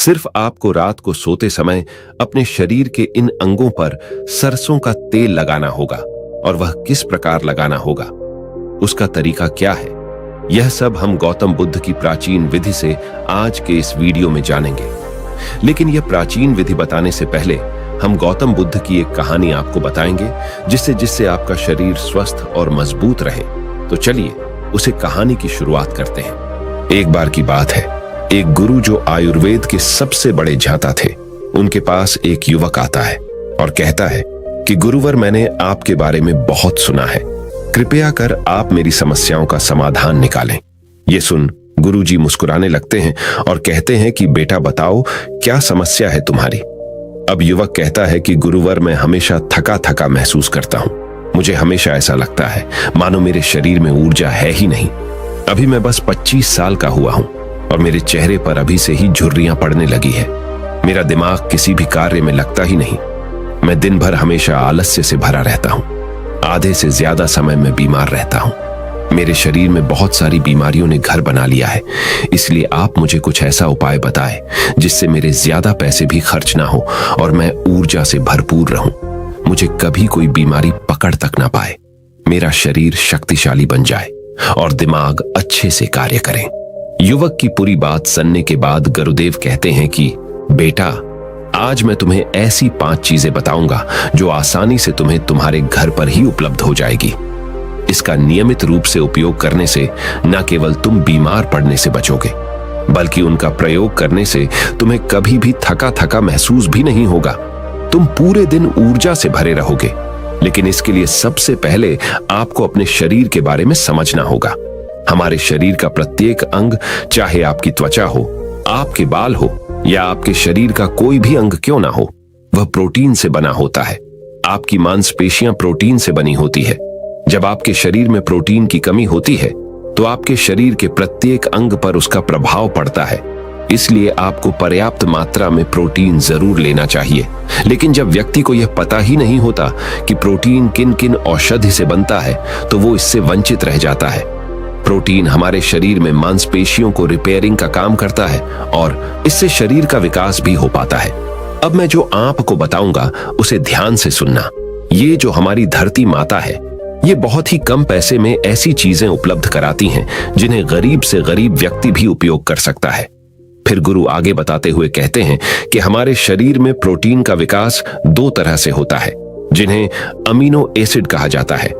सिर्फ आपको रात को सोते समय अपने शरीर के इन अंगों पर सरसों का तेल लगाना होगा। और वह किस प्रकार लगाना होगा, उसका तरीका क्या है, यह सब हम गौतम बुद्ध की प्राचीन विधि से आज के इस वीडियो में जानेंगे। लेकिन यह प्राचीन विधि बताने से पहले हम गौतम बुद्ध की एक कहानी आपको बताएंगे, जिससे आपका शरीर स्वस्थ और मजबूत रहे। तो चलिए उसे कहानी की शुरुआत करते हैं। एक बार की बात है, एक गुरु जो आयुर्वेद के सबसे बड़े झाता थे, उनके पास एक युवक आता है और कहता है कि गुरुवर, मैंने आपके बारे में बहुत सुना है, कृपया कर आप मेरी समस्याओं का समाधान निकालें। ये सुन गुरुजी मुस्कुराने लगते हैं और कहते हैं कि बेटा बताओ, क्या समस्या है तुम्हारी। अब युवक कहता है कि गुरुवर, मैं हमेशा थका थका महसूस करता हूं। मुझे हमेशा ऐसा लगता है मानो मेरे शरीर में ऊर्जा है ही नहीं। अभी मैं बस 25 साल का हुआ हूं और मेरे चेहरे पर अभी से ही झुर्रियां पड़ने लगी है। मेरा दिमाग किसी भी कार्य में लगता ही नहीं। मैं दिन भर हमेशा आलस्य से भरा रहता हूं। आधे से ज्यादा समय में बीमार रहता हूं। मेरे शरीर में बहुत सारी बीमारियों ने घर बना लिया है। इसलिए आप मुझे कुछ ऐसा उपाय बताएं जिससे मेरे ज्यादा पैसे भी खर्च ना हो और मैं ऊर्जा से भरपूर रहूं। मुझे कभी कोई बीमारी पकड़ तक ना पाए, मेरा शरीर शक्तिशाली बन जाए और दिमाग अच्छे से कार्य करे। युवक की पूरी बात सुनने के बाद गुरुदेव कहते हैं कि बेटा, आज मैं तुम्हें ऐसी 5 चीजें बताऊंगा जो आसानी से तुम्हें तुम्हारे घर पर ही उपलब्ध हो जाएगी। इसका नियमित रूप से उपयोग करने से न केवल तुम बीमार पड़ने से बचोगे, बल्कि उनका प्रयोग करने से तुम्हें कभी भी थका थका महसूस भी नहीं होगा। तुम पूरे दिन ऊर्जा से भरे रहोगे। लेकिन इसके लिए सबसे पहले आपको अपने शरीर के बारे में समझना होगा। हमारे शरीर का प्रत्येक अंग, चाहे आपकी त्वचा हो, आपके बाल हो या आपके शरीर का कोई भी अंग क्यों ना हो, वह प्रोटीन से बना होता है। आपकी मांसपेशियां प्रोटीन से बनी होती है। जब आपके शरीर में प्रोटीन की कमी होती है तो आपके शरीर के प्रत्येक अंग पर उसका प्रभाव पड़ता है। इसलिए आपको पर्याप्त मात्रा में प्रोटीन जरूर लेना चाहिए। लेकिन जब व्यक्ति को यह पता ही नहीं होता कि प्रोटीन किन किन औषधि से बनता है, तो वो इससे वंचित रह जाता है। प्रोटीन हमारे शरीर में मांसपेशियों को रिपेयरिंग का काम करता है और इससे शरीर का विकास भी हो पाता है। अब मैं जो आपको बताऊंगा उसे ध्यान से सुनना। ये जो हमारी धरती माता है, ये बहुत ही कम पैसे में ऐसी चीजें उपलब्ध कराती हैं जिन्हें गरीब से गरीब व्यक्ति भी उपयोग कर सकता है। फिर गुरु आगे बताते हुए कहते हैं कि हमारे शरीर में प्रोटीन का विकास 2 तरह से होता है, जिन्हें अमीनो एसिड कहा जाता है।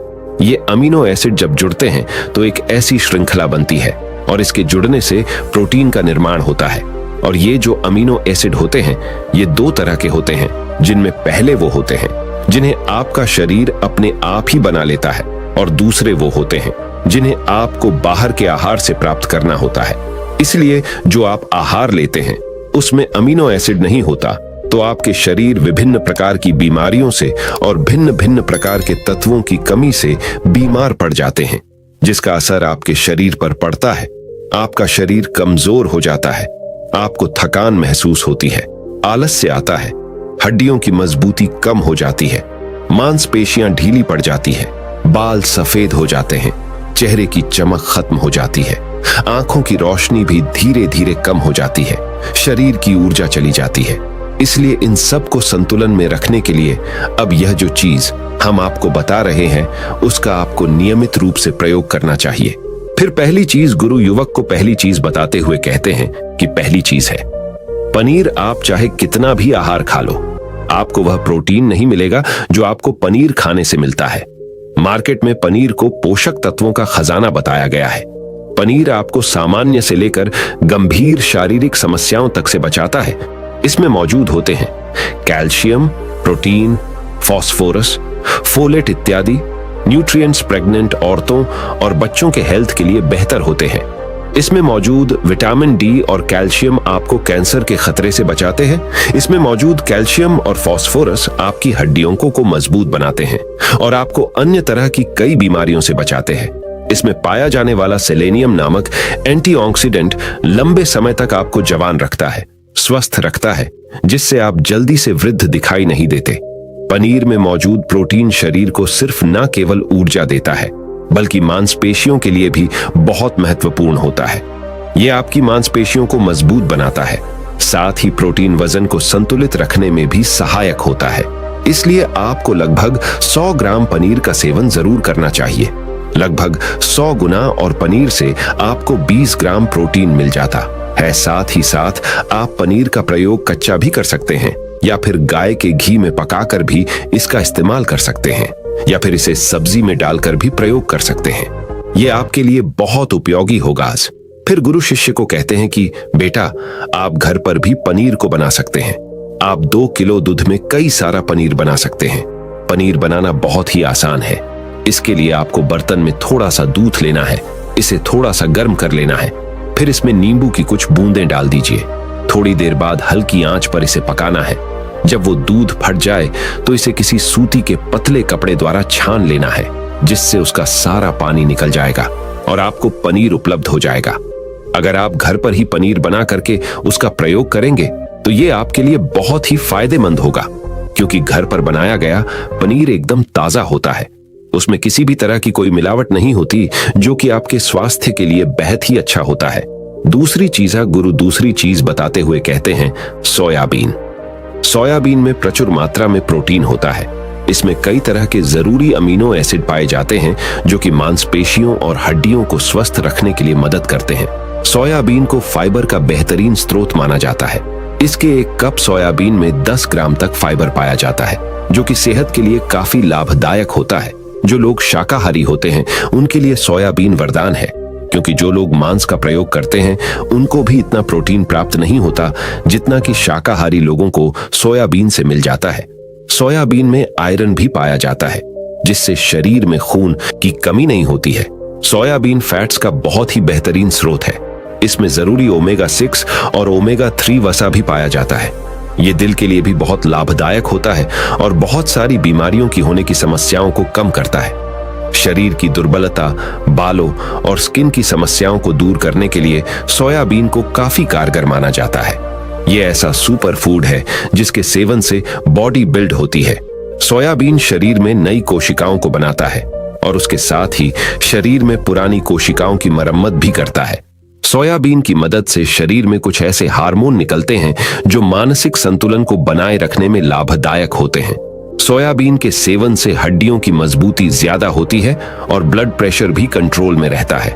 ये अमीनो एसिड जब जुड़ते हैं तो एक ऐसी श्रृंखला बनती है और इसके जुड़ने से प्रोटीन का निर्माण होता है। और ये जो अमीनो एसिड होते हैं, ये 2 तरह के होते हैं, जिनमें पहले वो होते हैं जिन्हें आपका शरीर अपने आप ही बना लेता है और दूसरे वो होते हैं जिन्हें आपको बाहर के आहार से प्राप्त करना होता है। इसलिए जो आप आहार लेते हैं उसमें अमीनो एसिड नहीं होता, तो आपके शरीर विभिन्न प्रकार की बीमारियों से और भिन्न भिन्न प्रकार के तत्वों की कमी से बीमार पड़ जाते हैं, जिसका असर आपके शरीर पर पड़ता है। आपका शरीर कमजोर हो जाता है, आपको थकान महसूस होती है, आलस्य आता है, हड्डियों की मजबूती कम हो जाती है, मांसपेशियां ढीली पड़ जाती है, बाल सफेद हो जाते हैं, चेहरे की चमक खत्म हो जाती है, आंखों की रोशनी भी धीरे धीरे कम हो जाती है, शरीर की ऊर्जा चली जाती है। इसलिए इन सब को संतुलन में रखने के लिए अब यह जो चीज हम आपको बता रहे हैं, उसका आपको नियमित रूप से प्रयोग करना चाहिए। फिर पहली चीज, गुरु युवक को पहली चीज बताते हुए कहते हैं कि पहली चीज है पनीर। आप चाहे कितना भी आहार खा लो, आपको वह प्रोटीन नहीं मिलेगा जो आपको पनीर खाने से मिलता है। मार्केट में पनीर को पोषक तत्वों का खजाना बताया गया है। पनीर आपको सामान्य से लेकर गंभीर शारीरिक समस्याओं तक से बचाता है। इसमें मौजूद होते हैं कैल्शियम, प्रोटीन, फास्फोरस, फोलेट इत्यादि न्यूट्रिएंट्स प्रेग्नेंट औरतों और बच्चों के हेल्थ के लिए बेहतर होते हैं। इसमें मौजूद विटामिन डी और कैल्शियम आपको कैंसर के खतरे से बचाते हैं। इसमें मौजूद कैल्शियम और फास्फोरस आपकी हड्डियों को मजबूत बनाते हैं और आपको अन्य तरह की कई बीमारियों से बचाते हैं। इसमें पाया जाने वाला सेलेनियम नामक एंटीऑक्सीडेंट लंबे समय तक आपको जवान रखता है, स्वस्थ रखता है, जिससे आप जल्दी से वृद्ध दिखाई नहीं देते। पनीर में मौजूद प्रोटीन शरीर को सिर्फ न केवल ऊर्जा देता है, बल्कि मांसपेशियों के लिए भी बहुत महत्वपूर्ण होता है। यह आपकी मांसपेशियों को मजबूत बनाता है, साथ ही प्रोटीन वजन को संतुलित रखने में भी सहायक होता है। इसलिए आपको लगभग 100 ग्राम पनीर का सेवन जरूर करना चाहिए। लगभग 100 गुना और पनीर से आपको 20 ग्राम प्रोटीन मिल जाता है। साथ ही साथ आप पनीर का प्रयोग कच्चा भी कर सकते हैं या फिर गाय के घी में पकाकर भी इसका इस्तेमाल कर सकते हैं या फिर इसे सब्जी में डालकर भी प्रयोग कर सकते हैं। यह आपके लिए बहुत उपयोगी होगा। फिर गुरु शिष्य को कहते हैं कि बेटा, आप घर पर भी पनीर को बना सकते हैं। आप 2 किलो दूध में कई सारा पनीर बना सकते हैं। पनीर बनाना बहुत ही आसान है। इसके लिए आपको बर्तन में थोड़ा सा दूध लेना है, इसे थोड़ा सा गर्म कर लेना है, फिर इसमें नींबू की कुछ बूंदें डाल दीजिए। थोड़ी देर बाद हल्की आंच पर इसे पकाना है। जब वो दूध फट जाए तो इसे किसी सूती के पतले कपड़े द्वारा छान लेना है, जिससे उसका सारा पानी निकल जाएगा और आपको पनीर उपलब्ध हो जाएगा। अगर आप घर पर ही पनीर बना करके उसका प्रयोग करेंगे तो ये आपके लिए बहुत ही फायदेमंद होगा, क्योंकि घर पर बनाया गया पनीर एकदम ताजा होता है। उसमें किसी भी तरह की कोई मिलावट नहीं होती, जो कि आपके स्वास्थ्य के लिए बेहद ही अच्छा होता है। दूसरी चीज बताते हुए कहते हैं सोयाबीन। सोयाबीन में प्रचुर मात्रा में प्रोटीन होता है। इसमें कई तरह के जरूरी अमीनो एसिड पाए जाते हैं, जो कि मांसपेशियों और हड्डियों को स्वस्थ रखने के लिए मदद करते हैं। सोयाबीन को फाइबर का बेहतरीन स्रोत माना जाता है। इसके एक कप सोयाबीन में 10 ग्राम तक फाइबर पाया जाता है, जो कि सेहत के लिए काफी लाभदायक होता है। जो लोग शाकाहारी होते हैं उनके लिए सोयाबीन वरदान है, क्योंकि जो लोग मांस का प्रयोग करते हैं उनको भी इतना प्रोटीन प्राप्त नहीं होता जितना कि शाकाहारी लोगों को सोयाबीन से मिल जाता है। सोयाबीन में आयरन भी पाया जाता है, जिससे शरीर में खून की कमी नहीं होती है। सोयाबीन फैट्स का बहुत ही बेहतरीन स्रोत है। इसमें जरूरी ओमेगा 6 और ओमेगा 3 वसा भी पाया जाता है। ये दिल के लिए भी बहुत लाभदायक होता है और बहुत सारी बीमारियों की होने की समस्याओं को कम करता है। शरीर की दुर्बलता, बालों और स्किन की समस्याओं को दूर करने के लिए सोयाबीन को काफी कारगर माना जाता है। यह ऐसा सुपर फूड है जिसके सेवन से बॉडी बिल्ड होती है। सोयाबीन शरीर में नई कोशिकाओं को बनाता है और उसके साथ ही शरीर में पुरानी कोशिकाओं की मरम्मत भी करता है। सोयाबीन की मदद से शरीर में कुछ ऐसे हार्मोन निकलते हैं जो मानसिक संतुलन को बनाए रखने में लाभदायक होते हैं। सोयाबीन के सेवन से हड्डियों की मजबूती ज्यादा होती है और ब्लड प्रेशर भी कंट्रोल में रहता है।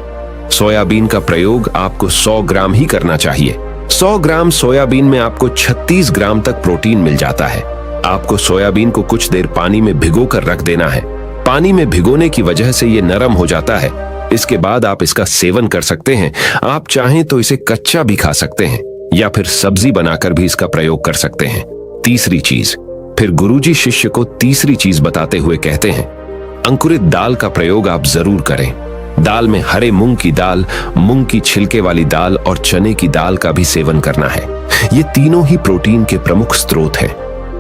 सोयाबीन का प्रयोग आपको 100 ग्राम ही करना चाहिए। 100 ग्राम सोयाबीन में आपको 36 ग्राम तक प्रोटीन मिल जाता है। आपको सोयाबीन को कुछ देर पानी में भिगो कर रख देना है। पानी में भिगोने की वजह से ये नरम हो जाता है। इसके बाद आप इसका सेवन कर सकते हैं। आप चाहें तो इसे कच्चा भी खा सकते हैं या फिर सब्जी बनाकर भी इसका प्रयोग कर सकते हैं। तीसरी चीज, फिर गुरुजी शिष्य को तीसरी चीज बताते हुए कहते हैं, अंकुरित दाल का प्रयोग आप जरूर करें। दाल में हरे मूंग की दाल, मूंग की छिलके वाली दाल और चने की दाल का भी सेवन करना है। ये तीनों ही प्रोटीन के प्रमुख स्रोत हैं।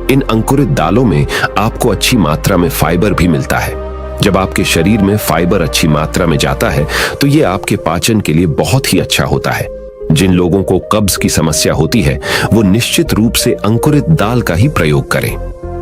इन अंकुरित दालों में आपको अच्छी मात्रा में फाइबर भी मिलता है। जब आपके शरीर में फाइबर अच्छी मात्रा में जाता है तो ये आपके पाचन के लिए बहुत ही अच्छा होता है। जिन लोगों को कब्ज की समस्या होती है वो निश्चित रूप से अंकुरित दाल का ही प्रयोग करें,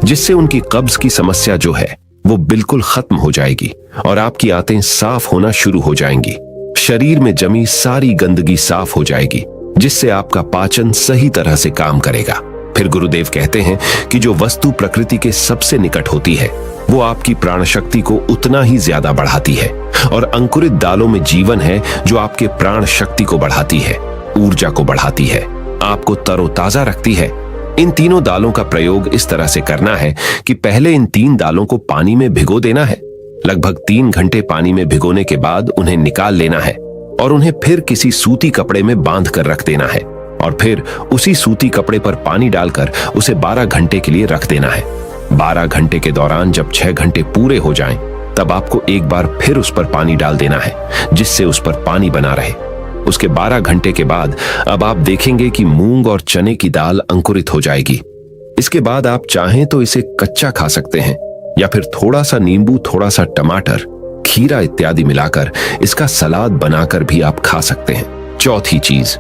जिससे उनकी कब्ज की समस्या जो है वो बिल्कुल खत्म हो जाएगी और आपकी आंतें साफ होना शुरू हो जाएंगी। शरीर में जमी सारी गंदगी साफ हो जाएगी, जिससे आपका पाचन सही तरह से काम करेगा। फिर गुरुदेव कहते हैं कि जो वस्तु प्रकृति के सबसे निकट होती है वो आपकी प्राण शक्ति को उतना ही ज्यादा बढ़ाती है, और अंकुरित दालों में जीवन है जो आपके प्राण शक्ति को बढ़ाती है, ऊर्जा को बढ़ाती है, आपको तरोताजा रखती है। इन तीनों दालों का प्रयोग इस तरह से करना है कि पहले इन 3 दालों को पानी में भिगो देना है। लगभग 3 घंटे पानी में भिगोने के बाद उन्हें निकाल लेना है और उन्हें फिर किसी सूती कपड़े में बांध कर रख देना है, और फिर उसी सूती कपड़े पर पानी डालकर उसे 12 घंटे के लिए रख देना है। 12 घंटे के दौरान जब 6 घंटे पूरे हो जाएं, तब आपको एक बार फिर उस पर पानी डाल देना है, जिससे उस पर पानी बना रहे। उसके 12 घंटे के बाद अब आप देखेंगे कि मूंग और चने की दाल अंकुरित हो जाएगी। इसके बाद आप चाहें तो इसे कच्चा खा सकते हैं या फिर थोड़ा सा नींबू, थोड़ा सा टमाटर, खीरा इत्यादि मिलाकर इसका सलाद बनाकर भी आप खा सकते हैं। चौथी चीज,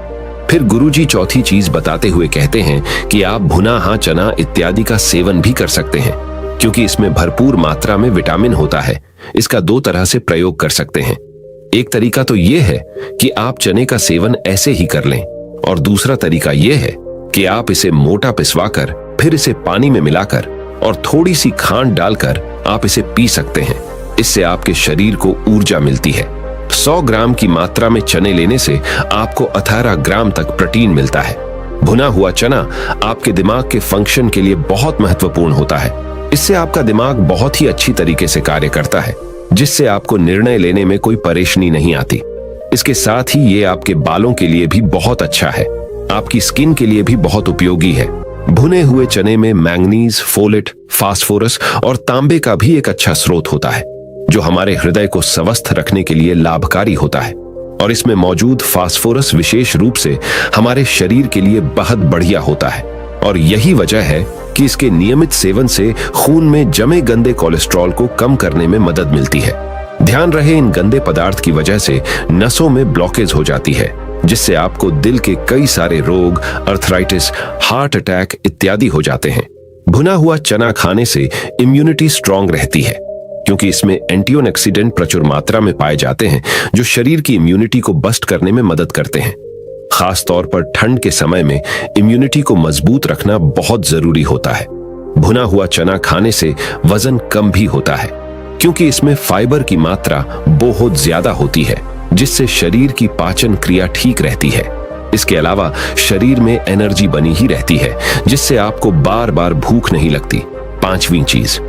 फिर गुरुजी चौथी चीज बताते हुए कहते हैं कि आप भुना चना इत्यादि का सेवन भी कर सकते हैं, क्योंकि इसमें भरपूर मात्रा में विटामिन होता है। इसका 2 तरह से प्रयोग कर सकते हैं। एक तरीका तो यह है कि आप चने का सेवन ऐसे ही कर लें, और दूसरा तरीका यह है कि आप इसे मोटा पिसवाकर फिर इसे पानी में मिलाकर और थोड़ी सी खांड डालकर आप इसे पी सकते हैं। इससे आपके शरीर को ऊर्जा मिलती है। 100 ग्राम की मात्रा में चने लेने से आपको 18 ग्राम तक प्रोटीन मिलता है। भुना हुआ चना आपके दिमाग के फंक्शन के लिए बहुत महत्वपूर्ण होता है। इससे आपका दिमाग बहुत ही अच्छी तरीके से कार्य करता है, जिससे आपको निर्णय लेने में कोई परेशानी नहीं आती। इसके साथ ही ये आपके बालों के लिए भी बहुत अच्छा है, आपकी स्किन के लिए भी बहुत उपयोगी है। भुने हुए चने में मैंगनीज, फोलेट, फास्फोरस और तांबे का भी एक अच्छा स्रोत होता है, जो हमारे हृदय को स्वस्थ रखने के लिए लाभकारी होता है। और इसमें मौजूद फास्फोरस विशेष रूप से हमारे शरीर के लिए बहुत बढ़िया होता है। और यही वजह है कि इसके नियमित सेवन से खून में जमे गंदे कोलेस्ट्रॉल को कम करने में मदद मिलती है। ध्यान रहे, इन गंदे पदार्थ की वजह से नसों में ब्लॉकेज हो जाती है, जिससे आपको दिल के कई सारे रोग, अर्थराइटिस, हार्ट अटैक इत्यादि हो जाते हैं। भुना हुआ चना खाने से इम्यूनिटी स्ट्रांग रहती है, क्योंकि इसमें एंटीऑक्सीडेंट प्रचुर मात्रा में पाए जाते हैं, जो शरीर की इम्यूनिटी को बस्ट करने में मदद करते हैं। खास तौर पर ठंड के समय में इम्यूनिटी को मजबूत रखना बहुत जरूरी होता है। भुना हुआ चना खाने से वजन कम भी होता है, क्योंकि इसमें फाइबर की मात्रा बहुत ज्यादा होती है, जिससे शरीर की पाचन क्रिया ठीक रहती है। इसके अलावा शरीर में एनर्जी बनी ही रहती है, जिससे आपको बार बार भूख नहीं लगती। 5वीं चीज,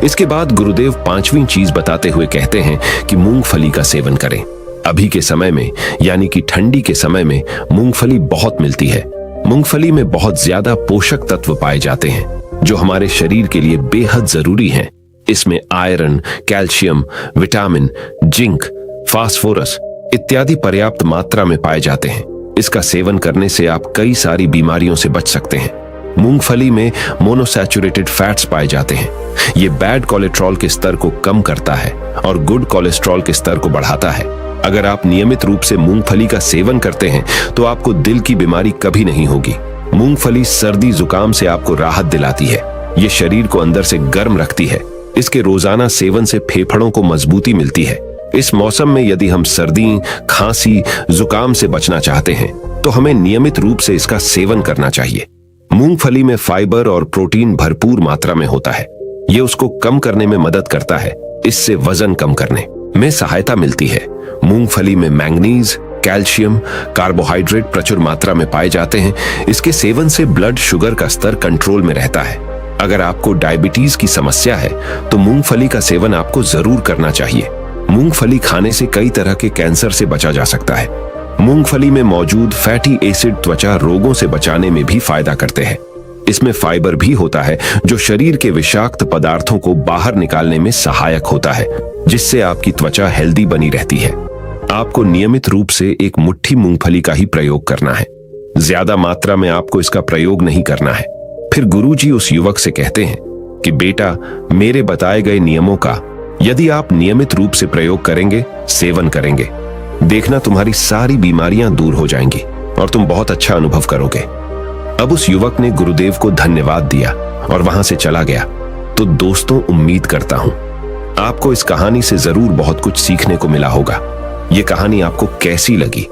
इसके बाद गुरुदेव 5वीं चीज बताते हुए कहते हैं कि मूंगफली का सेवन करें। अभी के समय में यानी कि ठंडी के समय में मूंगफली बहुत मिलती है। मूंगफली में बहुत ज्यादा पोषक तत्व पाए जाते हैं, जो हमारे शरीर के लिए बेहद जरूरी हैं। इसमें iron, calcium, vitamin, zinc, phosphorus इत्यादि पर्याप्त मात्रा में पाए जाते हैं। इसका सेवन करने से आप कई सारी बीमारियों से बच सकते हैं। मूंगफली में मोनोसैचुरेटेड फैट्स पाए जाते हैं। ये बैड कोलेस्ट्रॉल के स्तर को कम करता है और गुड कोलेस्ट्रॉल के स्तर को बढ़ाता है। अगर आप नियमित रूप से मूंगफली का सेवन करते हैं तो आपको दिल की बीमारी कभी नहीं होगी। मूंगफली सर्दी जुकाम से आपको राहत दिलाती है। ये शरीर को अंदर से गर्म रखती है। इसके रोजाना सेवन से फेफड़ों को मजबूती मिलती है। इस मौसम में यदि हम सर्दी, खांसी, जुकाम से बचना चाहते हैं तो हमें नियमित रूप से इसका सेवन करना चाहिए। मूंगफली में फाइबर और प्रोटीन भरपूर मात्रा में होता है। ये उसको कम करने में मदद करता है। इससे वजन कम करने में सहायता मिलती है। मूंगफली में मैंगनीज, कैल्शियम, कार्बोहाइड्रेट प्रचुर मात्रा में पाए जाते हैं। इसके सेवन से ब्लड शुगर का स्तर कंट्रोल में रहता है। अगर आपको डायबिटीज की समस्या है तो मूंगफली का सेवन आपको जरूर करना चाहिए। मूंगफली खाने से कई तरह के कैंसर से बचा जा सकता है। मूंगफली में मौजूद फैटी एसिड त्वचा रोगों से बचाने में भी फायदा करते हैं। इसमें फाइबर भी होता है, जो शरीर के विषाक्त पदार्थों को बाहर निकालने में सहायक होता है, जिससे आपकी त्वचा हेल्दी बनी रहती है। आपको नियमित रूप से एक मुट्ठी मूंगफली का ही प्रयोग करना है। ज्यादा मात्रा में आपको इसका प्रयोग नहीं करना है। फिर गुरुजी उस युवक से कहते हैं कि बेटा, मेरे बताए गए नियमों का यदि आप नियमित रूप से प्रयोग करेंगे, सेवन करेंगे, देखना तुम्हारी सारी बीमारियां दूर हो जाएंगी और तुम बहुत अच्छा अनुभव करोगे। अब उस युवक ने गुरुदेव को धन्यवाद दिया और वहां से चला गया। तो दोस्तों, उम्मीद करता हूं आपको इस कहानी से जरूर बहुत कुछ सीखने को मिला होगा। ये कहानी आपको कैसी लगी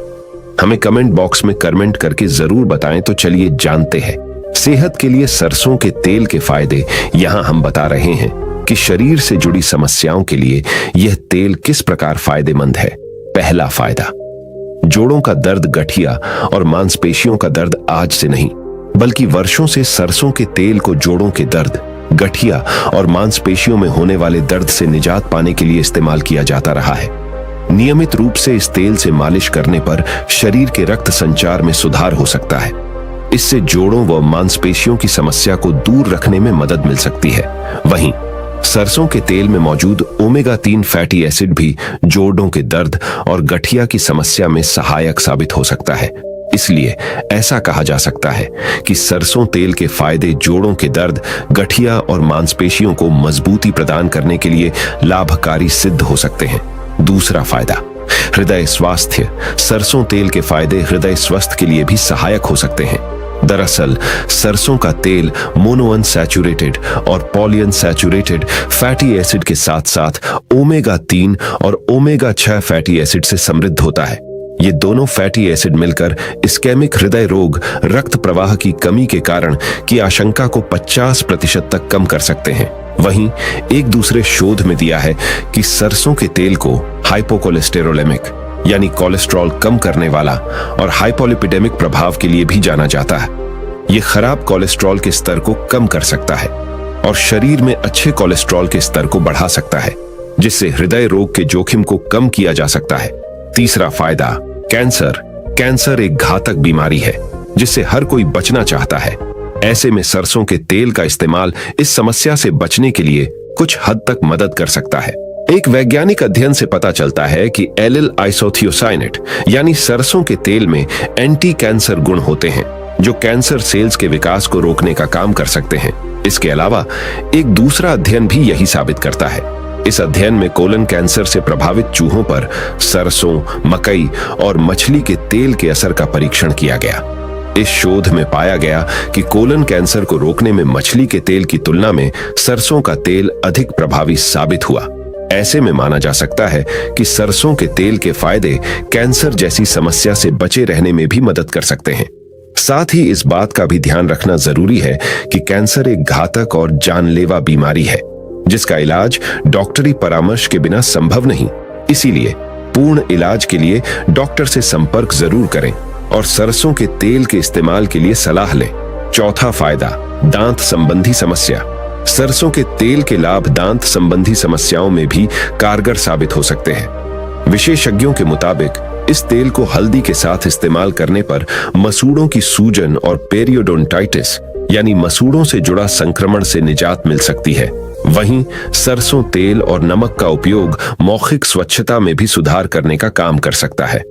हमें कमेंट बॉक्स में कमेंट करके जरूर बताएं। तो चलिए जानते हैं सेहत के लिए सरसों के तेल के फायदे। यहाँ हम बता रहे हैं कि शरीर से जुड़ी समस्याओं के लिए यह तेल किस प्रकार फायदेमंद है। पहला फायदा, जोड़ों का दर्द, गठिया और मांसपेशियों का दर्द आज से नहीं बल्कि वर्षों से सरसों के तेल को जोड़ों के दर्द, गठिया और मांसपेशियों में होने वाले दर्द से निजात पाने के लिए इस्तेमाल किया जाता रहा है। नियमित रूप से इस तेल से मालिश करने पर शरीर के रक्त संचार में सुधार हो सकता है। इससे जोड़ों व मांसपेशियों की समस्या को दूर रखने में मदद मिल सकती है। वहीं सरसों के तेल में मौजूद ओमेगा 3 फैटी एसिड भी जोड़ों के दर्द और गठिया की समस्या में सहायक साबित हो सकता है। इसलिए ऐसा कहा जा सकता है कि सरसों तेल के फायदे जोड़ों के दर्द, गठिया और मांसपेशियों को मजबूती प्रदान करने के लिए लाभकारी सिद्ध हो सकते हैं। दूसरा फायदा, हृदय स्वास्थ्य। सरसों तेल के फायदे हृदय स्वास्थ्य के लिए भी सहायक हो सकते हैं। दरअसल सरसों का तेल मोनोअनसैचुरेटेड और पॉलीअनसैचुरेटेड फैटी एसिड के साथ साथ ओमेगा 3 और ओमेगा 6 फैटी एसिड से समृद्ध होता है। ये दोनों फैटी एसिड मिलकर इस्केमिक हृदय रोग, रक्त प्रवाह की कमी के कारण की आशंका को 50% तक कम कर सकते हैं। वहीं एक दूसरे शोध में दिया है कि सरसों के तेल को हाइपोकोलेस्टेरोलेमिक यानी कोलेस्ट्रॉल कम करने वाला और हाइपोलिपिडेमिक प्रभाव के लिए भी जाना जाता है। यह खराब कोलेस्ट्रॉल के स्तर को कम कर सकता है और शरीर में अच्छे कोलेस्ट्रॉल के स्तर को बढ़ा सकता है, जिससे हृदय रोग के जोखिम को कम किया जा सकता है। तीसरा फायदा, कैंसर एक घातक बीमारी है जिससे हर कोई बचना चाहता है। ऐसे में सरसों के तेल का इस्तेमाल इस समस्या से बचने के लिए कुछ हद तक मदद कर सकता है। एक वैज्ञानिक अध्ययन से पता चलता है कि एलिल आइसोथियोसाइनेट यानी सरसों के तेल में एंटी कैंसर गुण होते हैं जो कैंसर सेल्स के विकास को रोकने का काम कर सकते हैं। इसके अलावा एक दूसरा अध्ययन भी यही साबित करता है। इस अध्ययन में कोलन कैंसर से प्रभावित चूहों पर सरसों, मकई और मछली के तेल के असर का परीक्षण किया गया। इस शोध में पाया गया कि कोलन कैंसर को रोकने में मछली के तेल की तुलना में सरसों का तेल अधिक प्रभावी साबित हुआ। ऐसे में माना जा सकता है कि सरसों के तेल के फायदे कैंसर जैसी समस्या से बचे रहने में भी मदद कर सकते हैं। साथ ही इस बात का भी ध्यान रखना जरूरी है कि कैंसर एक घातक और जानलेवा बीमारी है जिसका इलाज डॉक्टरी परामर्श के बिना संभव नहीं। इसीलिए पूर्ण इलाज के लिए डॉक्टर से संपर्क जरूर करें और सरसों के तेल के इस्तेमाल के लिए सलाह लें। चौथा फायदा, दांत संबंधी समस्या। सरसों के तेल के लाभ दांत संबंधी समस्याओं में भी कारगर साबित हो सकते हैं। विशेषज्ञों के मुताबिक इस तेल को हल्दी के साथ इस्तेमाल करने पर मसूड़ों की सूजन और पेरियोडोंटाइटिस यानी मसूड़ों से जुड़ा संक्रमण से निजात मिल सकती है। वहीं सरसों तेल और नमक का उपयोग मौखिक स्वच्छता में भी सुधार करने का काम कर सकता है।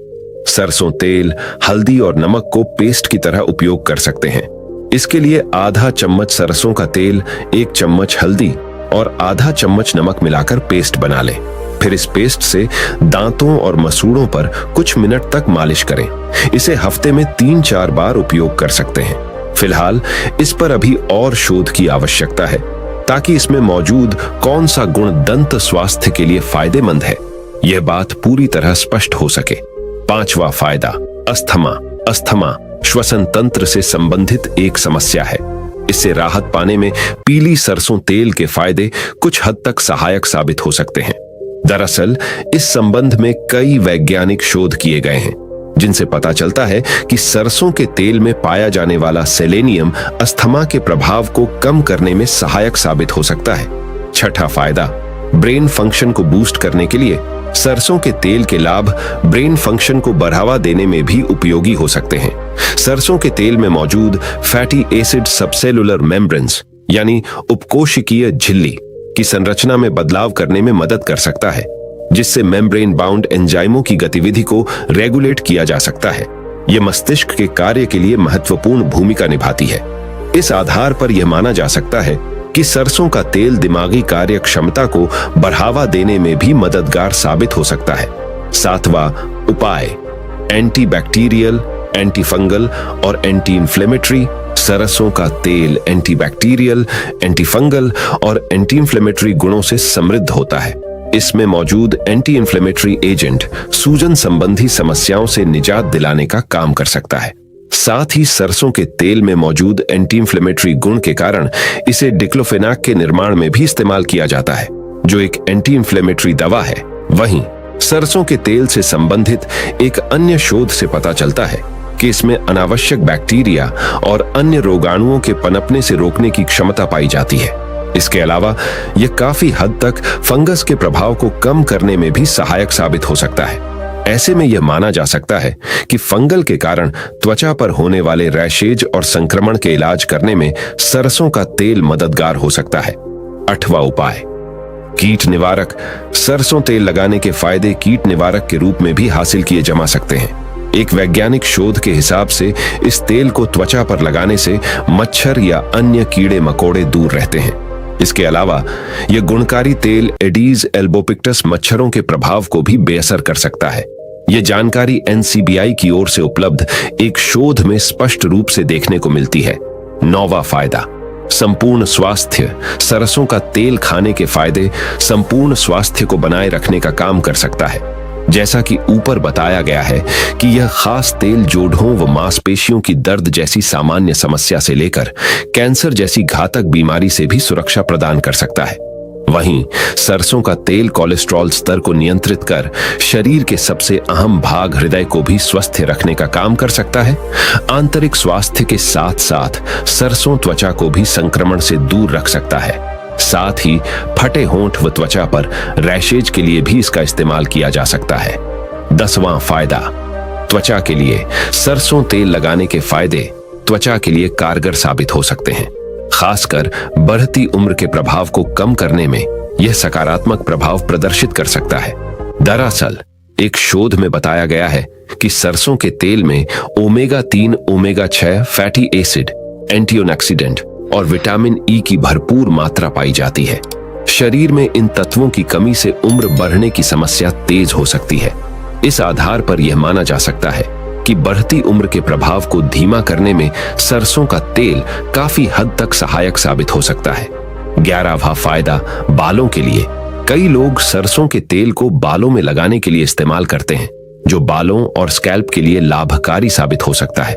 सरसों तेल, हल्दी और नमक को पेस्ट की तरह उपयोग कर सकते हैं। इसके लिए आधा चम्मच सरसों का तेल, 1 चम्मच हल्दी और आधा चम्मच नमक मिलाकर पेस्ट बना लें। फिर इस पेस्ट से दांतों और मसूड़ों पर कुछ मिनट तक मालिश करें। इसे हफ्ते में 3-4 बार उपयोग कर सकते हैं। फिलहाल इस पर अभी और शोध की आवश्यकता है ताकि इसमें मौजूद कौन सा गुण दंत स्वास्थ्य के लिए फायदेमंद है, यह बात पूरी तरह स्पष्ट हो सके। पांचवा फायदा, अस्थमा श्वसन तंत्र से संबंधित एक समस्या है। इससे राहत पाने में पीली सरसों तेल के फायदे कुछ हद तक सहायक साबित हो सकते हैं। दरअसल इस संबंध में कई वैज्ञानिक शोध किए गए हैं जिनसे पता चलता है कि सरसों के तेल में पाया जाने वाला सेलेनियम अस्थमा के प्रभाव को कम करने में सहायक साबित हो सकता है। छठा फायदा, ब्रेन फंक्शन को बूस्ट करने के लिए सरसों के तेल के लाभ ब्रेन फंक्शन को बढ़ावा देने में भी उपयोगी हो सकते हैं। सरसों के तेल में मौजूद फैटी एसिड सबसेलुलर मेम्ब्रेन्स यानी उपकोशिकीय झिल्ली की संरचना में बदलाव करने में मदद कर सकता है, जिससे मेम्ब्रेन बाउंड एंजाइमों की गतिविधि को रेगुलेट किया जा सकता है। यह मस्तिष्क के कार्य के लिए महत्वपूर्ण भूमिका निभाती है। इस आधार पर यह माना जा सकता है कि सरसों का तेल दिमागी कार्य क्षमता को बढ़ावा देने में भी मददगार साबित हो सकता है। सातवां उपाय, एंटीबैक्टीरियल, एंटीफंगल और एंटी इन्फ्लेमेटरी। सरसों का तेल एंटीबैक्टीरियल, एंटीफंगल और एंटी इन्फ्लेमेटरी गुणों से समृद्ध होता है। इसमें मौजूद एंटी इन्फ्लेमेटरी एजेंट सूजन संबंधी समस्याओं से निजात दिलाने का काम कर सकता है। साथ ही सरसों के तेल में मौजूद एंटी इन्फ्लेमेटरी गुण के कारण इसे डिक्लोफेनाक के निर्माण में भी इस्तेमाल किया जाता है, जो एक एंटी इन्फ्लेमेटरी दवा है। वहीं सरसों के तेल से संबंधित एक अन्य शोध से पता चलता है कि इसमें अनावश्यक बैक्टीरिया और अन्य रोगाणुओं के पनपने से रोकने की क्षमता पाई जाती है। इसके अलावा यह काफी हद तक फंगस के प्रभाव को कम करने में भी सहायक साबित हो सकता है। ऐसे में यह माना जा सकता है कि फंगल के कारण त्वचा पर होने वाले रैशेज और संक्रमण के इलाज करने में सरसों का तेल मददगार हो सकता है। आठवां उपाय, कीट निवारक। सरसों तेल लगाने के फायदे कीट निवारक के रूप में भी हासिल किए जा सकते हैं। एक वैज्ञानिक शोध के हिसाब से इस तेल को त्वचा पर लगाने से मच्छर या अन्य कीड़े मकोड़े दूर रहते हैं। इसके अलावा यह गुणकारी तेल एडीज एल्बोपिक्टस मच्छरों के प्रभाव को भी बेअसर कर सकता है। यह जानकारी NCBI की ओर से उपलब्ध एक शोध में स्पष्ट रूप से देखने को मिलती है। नौवां फायदा, संपूर्ण स्वास्थ्य। सरसों का तेल खाने के फायदे संपूर्ण स्वास्थ्य को बनाए रखने का काम कर सकता है। जैसा कि ऊपर बताया गया है कि यह खास तेल जोड़ों व मांसपेशियों की दर्द जैसी सामान्य समस्या से लेकर कैंसर जैसी घातक बीमारी से भी सुरक्षा प्रदान कर सकता है। वहीं सरसों का तेल कोलेस्ट्रॉल स्तर को नियंत्रित कर शरीर के सबसे अहम भाग हृदय को भी स्वस्थ रखने का काम कर सकता है। आंतरिक स्वास्थ्य के साथ साथ सरसों त्वचा को भी संक्रमण से दूर रख सकता है। साथ ही फटे होंठ व त्वचा पर रैशेज के लिए भी इसका इस्तेमाल किया जा सकता है। 10वां फायदा, त्वचा के लिए सरसों तेल लगाने के फायदे त्वचा के लिए कारगर साबित हो सकते हैं। खासकर बढ़ती उम्र के प्रभाव को कम करने में यह सकारात्मक प्रभाव प्रदर्शित कर सकता है। दरअसल एक शोध में बताया गया है कि सरसों के तेल में omega 3, omega 6 fatty acid, antioxidant और विटामिन ई की भरपूर मात्रा पाई जाती है। शरीर में इन तत्वों की कमी से उम्र बढ़ने की समस्या तेज हो सकती है। इस आधार पर यह माना जा सकता है कि बढ़ती उम्र के प्रभाव को धीमा करने में सरसों का तेल काफी हद तक सहायक साबित हो सकता है। 11वां फायदा, बालों के लिए। कई लोग सरसों के तेल को बालों में लगाने के लिए इस्तेमाल करते हैं, जो बालों और स्कैल्प के लिए लाभकारी साबित हो सकता है।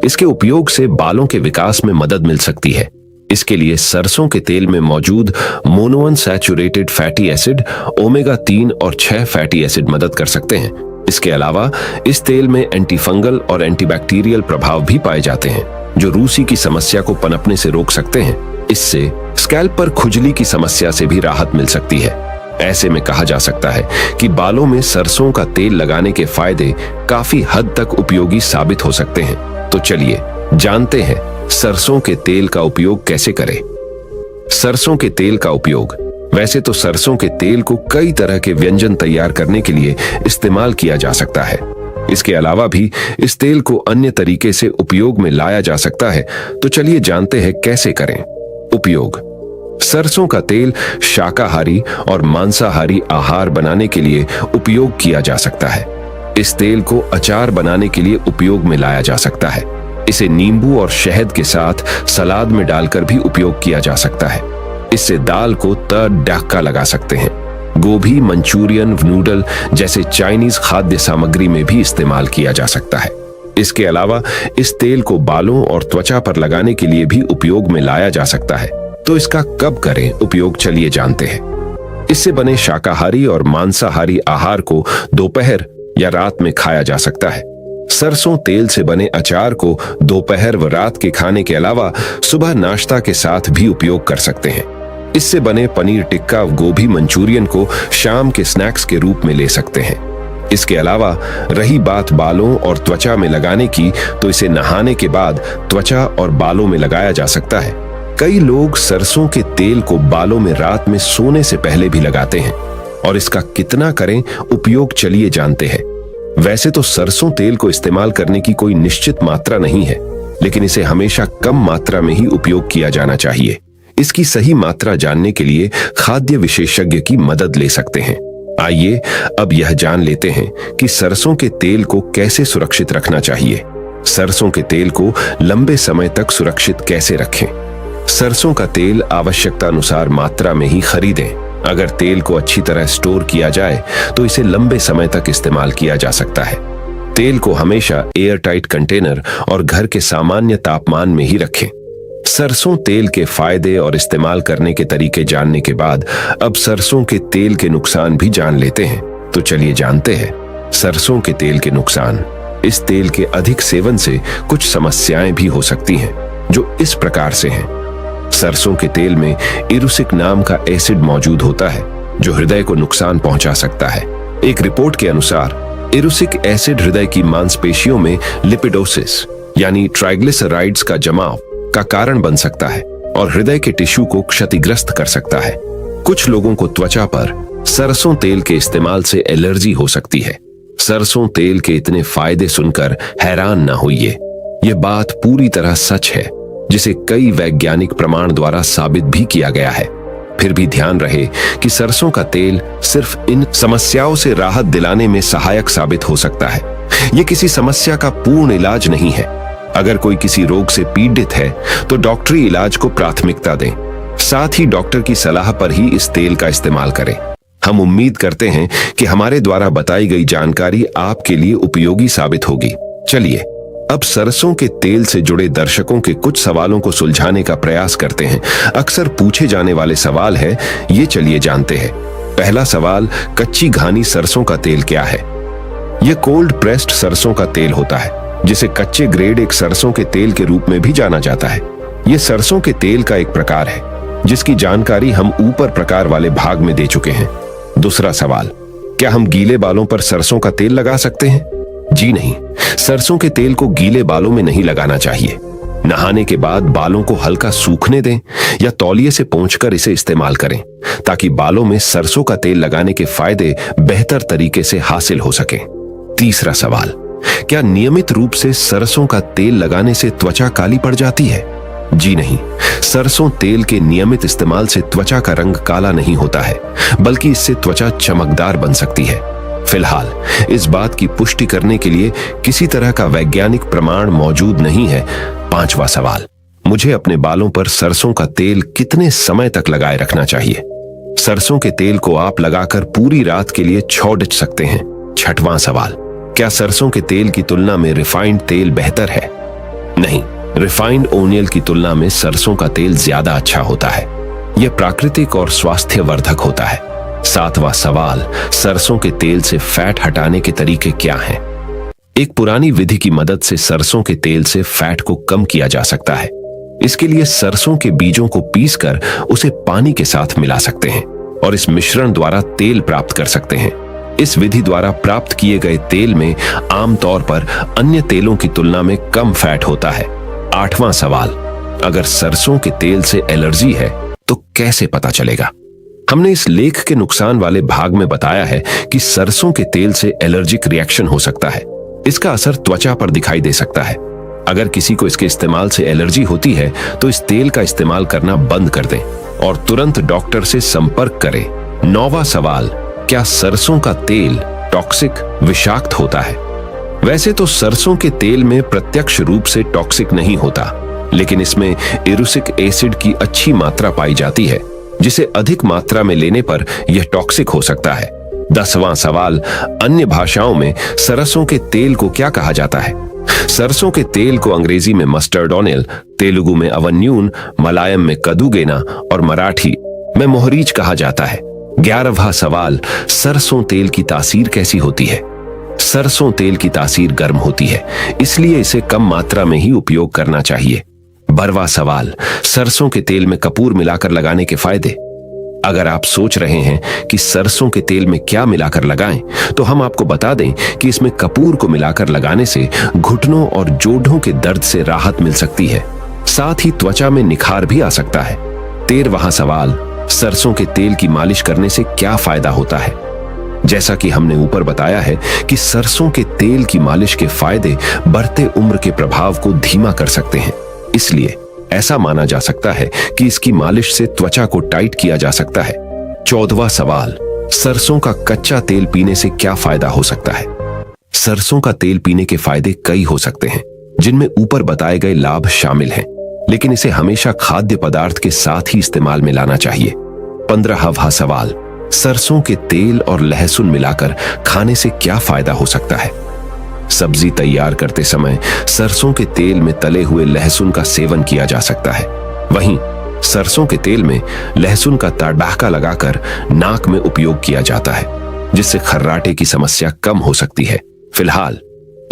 इसके उपयोग से बालों के विकास में मदद मिल सकती है। इसके लिए सरसों के तेल में मौजूद मोनोअनसैचुरेटेड फैटी एसिड, ओमेगा 3 और 6 फैटी एसिड मदद कर सकते हैं। इसके अलावा इस तेल में एंटीफंगल और एंटीबैक्टीरियल प्रभाव भी पाए जाते हैं, जो रूसी की समस्या को पनपने से रोक सकते हैं। इससे स्कैल्प पर खुजली की समस्या से भी राहत मिल सकती है। ऐसे में कहा जा सकता है कि बालों में सरसों का तेल लगाने के फायदे काफी हद तक उपयोगी साबित हो सकते हैं। तो चलिए जानते हैं सरसों के तेल का उपयोग कैसे करें। सरसों के तेल का उपयोग। वैसे तो सरसों के तेल को कई तरह के व्यंजन तैयार करने के लिए इस्तेमाल किया जा सकता है। इसके अलावा भी इस तेल को अन्य तरीके से उपयोग में लाया जा सकता है। तो चलिए जानते हैं कैसे करें। उपयोग। सरसों का तेल शाकाहारी और मांसाहारी आहार बनाने के लिए उपयोग किया जा सकता है। इस तेल को अचार बनाने के लिए उपयोग में लाया जा सकता है। इसे नींबू और शहद के साथ सलाद में डालकर भी उपयोग किया जा सकता है। इससे दाल को तड़का लगा सकते हैं। गोभी, मंचूरियन, नूडल जैसे चाइनीज खाद्य सामग्री में भी इस्तेमाल किया जा सकता है। इसके अलावा इस तेल को बालों और त्वचा पर लगाने के लिए भी उपयोग में लाया जा सकता है। तो इसका कब करें उपयोग, चलिए जानते हैं। इससे बने शाकाहारी और मांसाहारी आहार को दोपहर या रात में खाया जा सकता है। सरसों तेल से बने अचार को दोपहर व रात के खाने के अलावा सुबह नाश्ता के साथ भी उपयोग कर सकते हैं। इससे बने पनीर टिक्का, गोभी मंचूरियन को शाम के स्नैक्स के रूप में ले सकते हैं। इसके अलावा रही बात बालों और त्वचा में लगाने की, तो इसे नहाने के बाद त्वचा और बालों में लगाया जा सकता है। कई लोग सरसों के तेल को बालों में रात में सोने से पहले भी लगाते हैं। और इसका कितना करें उपयोग, चलिए जानते हैं। वैसे तो सरसों तेल को इस्तेमाल करने की कोई निश्चित मात्रा नहीं है, लेकिन इसे हमेशा कम मात्रा में ही उपयोग किया जाना चाहिए। इसकी सही मात्रा जानने के लिए खाद्य विशेषज्ञ की मदद ले सकते हैं। आइए अब यह जान लेते हैं कि सरसों के तेल को कैसे सुरक्षित रखना चाहिए। सरसों के तेल को लंबे समय तक सुरक्षित कैसे रखें। सरसों का तेल आवश्यकता अनुसार मात्रा में ही खरीदें। अगर तेल को अच्छी तरह स्टोर किया जाए तो इसे लंबे समय तक इस्तेमाल किया जा सकता है। तेल को हमेशा एयरटाइट कंटेनर और घर के सामान्य तापमान में ही रखें। सरसों तेल के फायदे और इस्तेमाल करने के तरीके जानने के बाद अब सरसों के तेल के नुकसान भी जान लेते हैं। तो चलिए जानते हैं सरसों के तेल के नुकसान। इस तेल के अधिक सेवन से कुछ समस्याएं भी हो सकती हैं, जो इस प्रकार से हैं। सरसों के तेल में इरुसिक नाम का एसिड मौजूद होता है, जो हृदय को नुकसान पहुंचा सकता है। एक रिपोर्ट के अनुसार इरुसिक एसिड हृदय की मांसपेशियों में लिपिडोसिस यानी ट्राइग्लिसराइड्स का जमाव का कारण बन सकता है और हृदय के टिश्यू को क्षतिग्रस्त कर सकता है। कुछ लोगों को त्वचा पर सरसों तेल के इस्तेमाल से एलर्जी हो सकती है। सरसों तेल के इतने फायदे सुनकर हैरान न होइए। यह बात पूरी तरह सच है, जिसे कई वैज्ञानिक प्रमाण द्वारा साबित भी किया गया है। फिर भी ध्यान रहे कि सरसों का तेल सिर्फ इन समस्याओं से राहत दिलाने में सहायक साबित हो सकता है। यह किसी समस्या का पूर्ण इलाज नहीं है। अगर कोई किसी रोग से पीड़ित है तो डॉक्टरी इलाज को प्राथमिकता दें। साथ ही डॉक्टर की सलाह पर ही इस तेल का इस्तेमाल करें। हम उम्मीद करते हैं कि हमारे द्वारा बताई गई जानकारी आपके लिए उपयोगी साबित होगी। चलिए अब सरसों के तेल से जुड़े दर्शकों के कुछ सवालों को सुलझाने का प्रयास करते हैं। अक्सर पूछे जाने वाले सवाल है, ये चलिए जानते हैं। पहला सवाल, कच्ची घानी सरसों का तेल क्या है? यह कोल्ड प्रेस्ड सरसों का तेल होता है, जिसे कच्चे ग्रेड एक सरसों के तेल के रूप में भी जाना जाता है। यह सरसों के तेल का एक प्रकार है, जिसकी जानकारी हम ऊपर प्रकार वाले भाग में दे चुके हैं। दूसरा सवाल, क्या हम गीले बालों पर सरसों का तेल लगा सकते हैं? जी नहीं, सरसों के तेल को गीले बालों में नहीं लगाना चाहिए। नहाने के बाद बालों को हल्का सूखने दें या तौलिए से पोंछकर इसे इस्तेमाल करें, ताकि बालों में सरसों का तेल लगाने के फायदे बेहतर तरीके से हासिल हो सके। तीसरा सवाल, क्या नियमित रूप से सरसों का तेल लगाने से त्वचा काली पड़ जाती है? जी नहीं, सरसों तेल के नियमित इस्तेमाल से त्वचा का रंग काला नहीं होता है, बल्कि इससे त्वचा चमकदार बन सकती है। फिलहाल इस बात की पुष्टि करने के लिए किसी तरह का वैज्ञानिक प्रमाण मौजूद नहीं है। पांचवा सवाल, मुझे अपने बालों पर सरसों का तेल कितने समय तक लगाए रखना चाहिए? सरसों के तेल को आप लगाकर पूरी रात के लिए छोड़ सकते हैं। छठवां सवाल, क्या सरसों के तेल की तुलना में रिफाइंड तेल बेहतर है? नहीं, रिफाइंड ओनियल की तुलना में सरसों का तेल ज्यादा अच्छा होता है। यह प्राकृतिक और स्वास्थ्यवर्धक होता है। सातवां सवाल, सरसों के तेल से फैट हटाने के तरीके क्या हैं? एक पुरानी विधि की मदद से सरसों के तेल से फैट को कम किया जा सकता है। इसके लिए सरसों के बीजों को पीसकर उसे पानी के साथ मिला सकते हैं और इस मिश्रण द्वारा तेल प्राप्त कर सकते हैं। इस विधि द्वारा प्राप्त किए गए तेल में आमतौर पर अन्य तेलों की तुलना में कम फैट होता है। आठवां सवाल, अगर सरसों के तेल से एलर्जी है तो कैसे पता चलेगा? हमने इस लेख के नुकसान वाले भाग में बताया है कि सरसों के तेल से एलर्जिक रिएक्शन हो सकता है। इसका असर त्वचा पर दिखाई दे सकता है। अगर किसी को इसके इस्तेमाल से एलर्जी होती है तो इस तेल का इस्तेमाल करना बंद कर दें और तुरंत डॉक्टर से संपर्क करें। नौवां सवाल, क्या सरसों का तेल टॉक्सिक विषाक्त होता है? वैसे तो सरसों के तेल में प्रत्यक्ष रूप से टॉक्सिक नहीं होता, लेकिन इसमें इरुसिक एसिड की अच्छी मात्रा पाई जाती है, जिसे अधिक मात्रा में लेने पर यह टॉक्सिक हो सकता है। 10वां सवाल, अन्य भाषाओं में सरसों के तेल को क्या कहा जाता है? सरसों के तेल को अंग्रेजी में मस्टर्ड ऑयल, तेलुगु में अवन्यून, मलयालम में कदुगेना और मराठी में मोहरीच कहा जाता है। 11वां सवाल, सरसों तेल की तासीर कैसी होती है? सरसों तेल की तासीर गर्म होती है, इसलिए इसे कम मात्रा में ही उपयोग करना चाहिए। 12वां सवाल, सरसों के तेल में कपूर मिलाकर लगाने के फायदे। अगर आप सोच रहे हैं कि सरसों के तेल में क्या मिलाकर लगाएं, तो हम आपको बता दें कि इसमें कपूर को मिलाकर लगाने से घुटनों और जोड़ों के दर्द से राहत मिल सकती है। साथ ही त्वचा में निखार भी आ सकता है। 13वां सवाल, सरसों के तेल की मालिश करने से क्या फायदा होता है? जैसा कि हमने ऊपर बताया है कि सरसों के तेल की मालिश के फायदे बढ़ते उम्र के प्रभाव को धीमा कर सकते हैं, इसलिए ऐसा माना जा सकता है कि इसकी मालिश से त्वचा को टाइट किया जा सकता है। 14वां सवाल, सरसों का कच्चा तेल पीने से क्या फायदा हो सकता है? सरसों का तेल पीने के फायदे कई हो सकते हैं, जिनमें ऊपर बताए गए लाभ शामिल हैं, लेकिन इसे हमेशा खाद्य पदार्थ के साथ ही इस्तेमाल में लाना चाहिए। 15वां सवाल, सरसों के तेल और लहसुन मिलाकर खाने से क्या फायदा हो सकता है? सब्जी तैयार करते समय सरसों के तेल में तले हुए लहसुन का सेवन किया जा सकता है। वहीं सरसों के तेल में लहसुन का तड़का लगाकर नाक में उपयोग किया जाता है, जिससे खर्राटे की समस्या कम हो सकती है। फिलहाल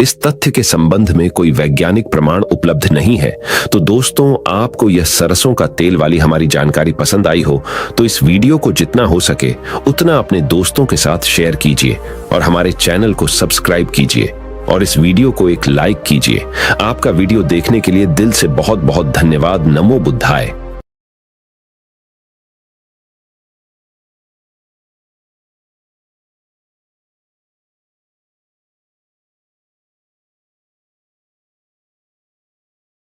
इस तथ्य के संबंध में कोई वैज्ञानिक प्रमाण उपलब्ध नहीं है। तो दोस्तों, आपको यह सरसों का तेल वाली हमारी जानकारी पसंद आई हो तो इस वीडियो को जितना हो सके उतना अपने दोस्तों के साथ शेयर कीजिए और हमारे चैनल को सब्सक्राइब कीजिए और इस वीडियो को एक लाइक कीजिए। आपका वीडियो देखने के लिए दिल से बहुत बहुत धन्यवाद। नमो बुद्धाय।